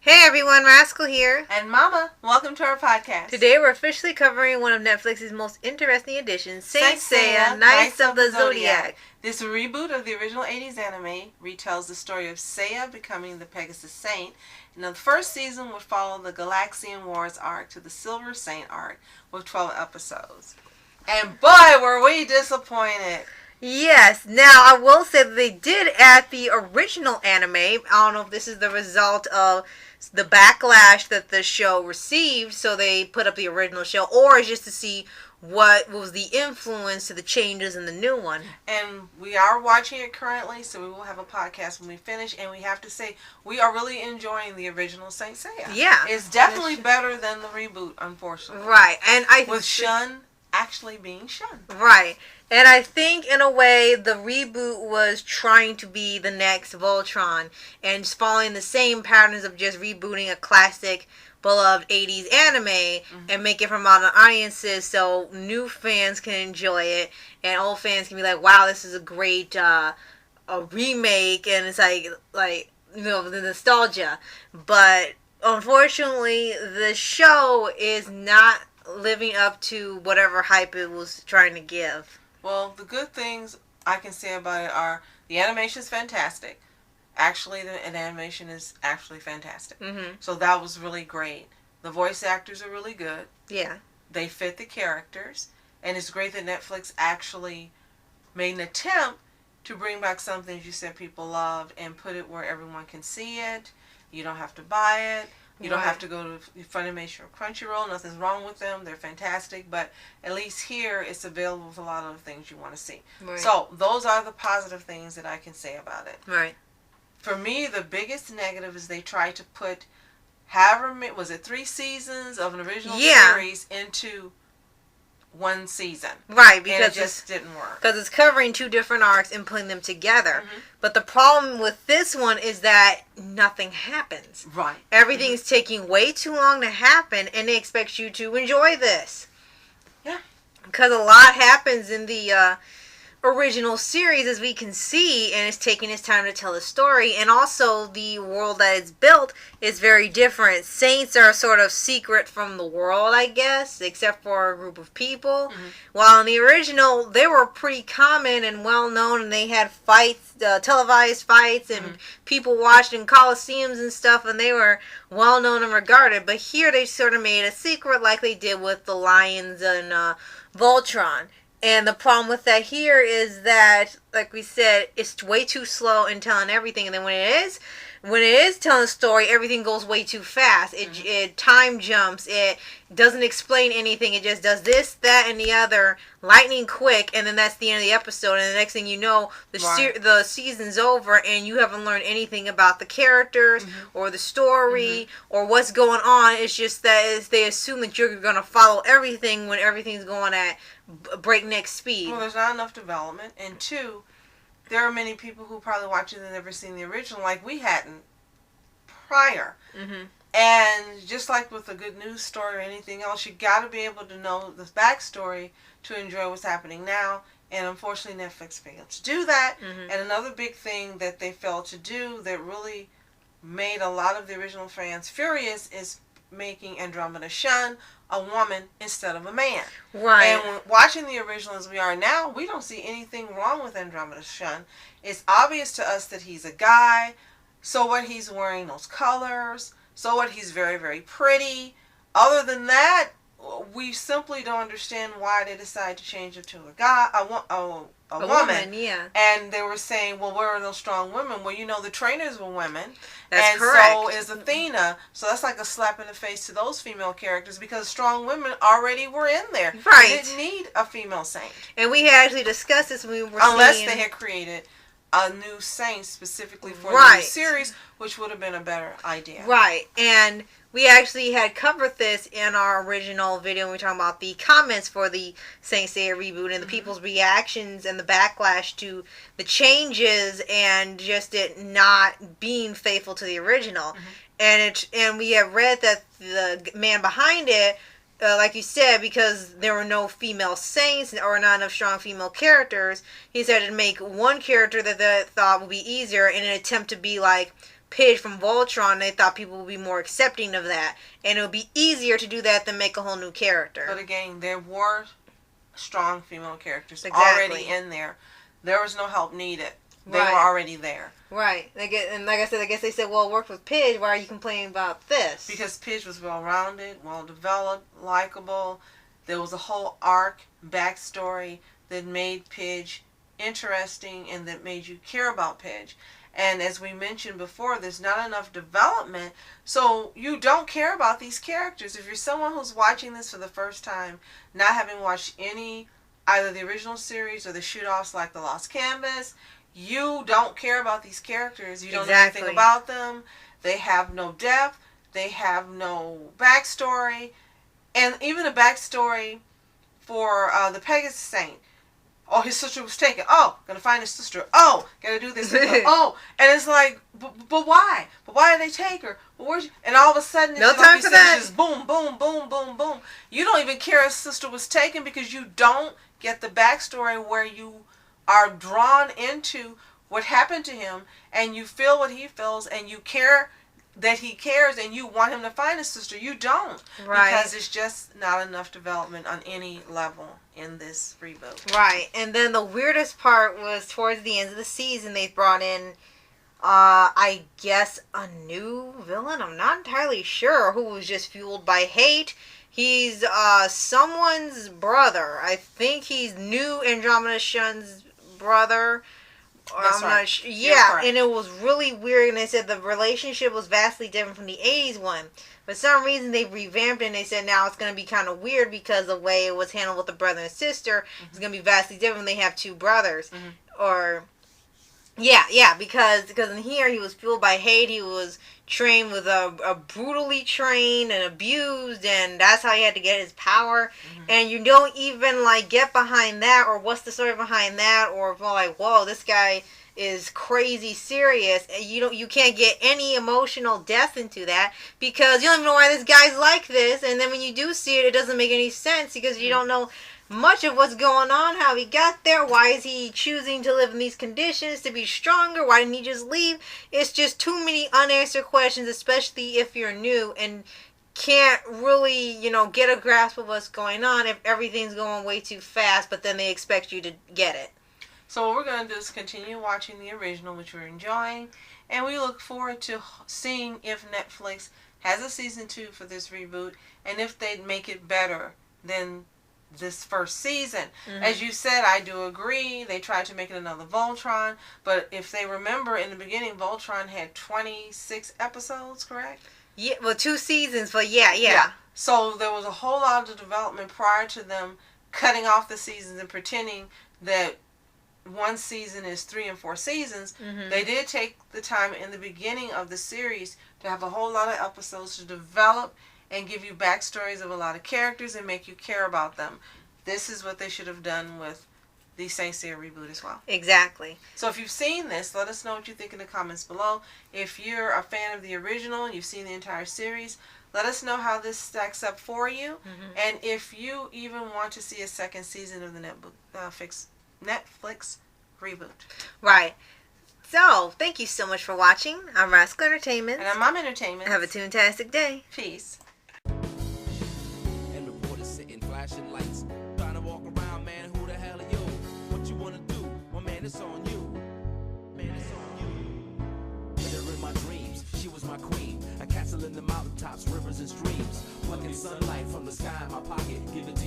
Hey everyone, Rascal here. And Mama, welcome to our podcast. Today we're officially covering one of Netflix's most interesting editions, Saint Seiya, Knights of the Zodiac. This reboot of the original 80s anime retells the story of Seiya becoming the Pegasus Saint. And the first season would follow the Galaxian Wars arc to the Silver Saint arc with 12 episodes. And boy, were we disappointed. Yes. Now, I will say that they did add the original anime. I don't know if this is the result of the backlash that the show received, so they put up the original show, or it's just to see what was the influence to the changes in the new one. And we are watching it currently, so we will have a podcast when we finish, and we have to say we are really enjoying the original Saint Seiya. Yeah. It's definitely better than the reboot, unfortunately. Right. And with Shun actually being Shun. Right. And I think, in a way, the reboot was trying to be the next Voltron and just following the same patterns of just rebooting a classic, beloved 80s anime and make it for modern audiences so new fans can enjoy it and old fans can be like, wow, this is a great a remake, and it's like you know, the nostalgia. But unfortunately, the show is not living up to whatever hype it was trying to give. Well, the good things I can say about it are the animation is fantastic. Actually, the animation is actually fantastic. So that was really great. The voice actors are really good. Yeah. They fit the characters. And it's great that Netflix actually made an attempt to bring back something you said people loved and put it where everyone can see it. You don't have to buy it. You don't have to go to Funimation or Crunchyroll. Nothing's wrong with them. They're fantastic. But at least here, it's available with a lot of the things you want to see. Right. So those are the positive things that I can say about it. Right. For me, the biggest negative is they tried to put, was it 3 seasons of an original series into one season. Right, because and it just didn't work. Because it's covering 2 different arcs and putting them together. But the problem with this one is that nothing happens. Right. Everything's taking way too long to happen, and they expect you to enjoy this. Yeah. Because a lot happens in the original series, as we can see, and it's taking its time to tell the story. And also, the world that it's built is very different. Saints are sort of secret from the world, I guess, except for a group of people. While in the original, they were pretty common and well known, and they had fights, televised fights, and people watched in coliseums and stuff, and they were well known and regarded. But here, they sort of made a secret, like they did with the Lions and Voltron. And the problem with that here is that, like we said, it's way too slow in telling everything. And then when it is telling a story, everything goes way too fast. It time jumps. It doesn't explain anything. It just does this, that, and the other, lightning quick, and then that's the end of the episode. And the next thing you know, the season's over, and you haven't learned anything about the characters or the story or what's going on. It's just that they assume that you're going to follow everything when everything's going at breakneck speed. Well, there's not enough development, and 2, there are many people who probably watch it and never seen the original, like we hadn't prior. And just like with a good news story or anything else, you got to be able to know the backstory to enjoy what's happening now. And unfortunately, Netflix failed to do that. And another big thing that they failed to do that really made a lot of the original fans furious is making Andromeda Shun a woman instead of a man. Right. And when watching the original as we are now, we don't see anything wrong with Andromeda Shun. It's obvious to us that he's a guy. So what, he's wearing those colors. So what, he's very, very pretty. Other than that, we simply don't understand why they decided to change it to a guy, a woman. Yeah. And they were saying, well, where are those strong women? Well, you know, the trainers were women. That's and correct. So is Athena. So that's like a slap in the face to those female characters because strong women already were in there. Right. They didn't need a female saint. And we had actually discussed this when we were Unless they had created a new saint specifically for the new series, which would have been a better idea. Right. And we actually had covered this in our original video when we were talking about the comments for the Saint Seiya reboot and the people's reactions and the backlash to the changes and just it not being faithful to the original. And we have read that the man behind it, like you said, because there were no female saints or not enough strong female characters, he decided to make one character that they thought would be easier in an attempt to be like Pidge from Voltron, they thought people would be more accepting of that. And it would be easier to do that than make a whole new character. But again, there were strong female characters Exactly. already in there. There was no help needed. They Right. were already there. Right. And like I said, I guess they said, well, it worked with Pidge. Why are you complaining about this? Because Pidge was well-rounded, well-developed, likable. There was a whole arc, backstory that made Pidge interesting and that made you care about Pidge. And as we mentioned before, there's not enough development, so you don't care about these characters. If you're someone who's watching this for the first time, not having watched any, either the original series or the shoot-offs like The Lost Canvas, you don't care about these characters. You don't know anything about them. They have no depth. They have no backstory. And even a backstory for the Pegasus Saint. Oh, his sister was taken. Oh, gonna find his sister. Oh, gotta do this. Oh, and it's like, but why? But why did they take her? But where's she? And all of a sudden, no time for that. Just boom, boom, boom, boom, boom. You don't even care his sister was taken because you don't get the backstory where you are drawn into what happened to him, and you feel what he feels, and you care that he cares, and you want him to find his sister. You don't, right? Because it's just not enough development on any level in this reboot. Right. And then the weirdest part was towards the end of the season, they brought in, I guess, a new villain. I'm not entirely sure, who was just fueled by hate. He's someone's brother. I think he's new Andromeda Shun's brother. That's right. Not sure. Yeah, and it was really weird. And they said the relationship was vastly different from the 80s one. For some reason, they revamped it, and they said now it's going to be kind of weird because the way it was handled with the brother and sister is going to be vastly different when they have two brothers. Or, yeah, because in here he was fueled by hate. He was trained with a brutally trained and abused, and that's how he had to get his power. And you don't even like get behind that, or what's the story behind that, or like, whoa, this guy is crazy serious. You can't get any emotional depth into that because you don't even know why this guy's like this. And then when you do see it, it doesn't make any sense because you don't know much of what's going on, how he got there, why is he choosing to live in these conditions, to be stronger, why didn't he just leave? It's just too many unanswered questions, especially if you're new and can't really, get a grasp of what's going on if everything's going way too fast, but then they expect you to get it. So what we're going to do is continue watching the original, which we're enjoying, and we look forward to seeing if Netflix has a season 2 for this reboot, and if they'd make it better than this first season. As you said, I do agree. They tried to make it another Voltron, but if they remember, in the beginning, Voltron had 26 episodes, correct? Yeah, well, 2 seasons, but yeah. So there was a whole lot of development prior to them cutting off the seasons and pretending that one season is 3 and 4 seasons. They did take the time in the beginning of the series to have a whole lot of episodes to develop and give you backstories of a lot of characters and make you care about them. This is what they should have done with the Saint Seiya reboot as well. Exactly. So if you've seen this, let us know what you think in the comments below. If you're a fan of the original and you've seen the entire series, let us know how this stacks up for you. And if you even want to see a second season of the Netflix reboot. Right. So, thank you so much for watching. I'm Rascal Entertainment. And I'm Mom Entertainment. Have a toontastic day. Peace. And reporters sitting flashing lights, trying to walk around, man, who the hell are you? What you wanna do? Well, man, it's on you. Man, it's on you. With her in my dreams, she was my queen. A castle in the mountaintops, rivers and streams. Plucking sunlight from the sky in my pocket, give it to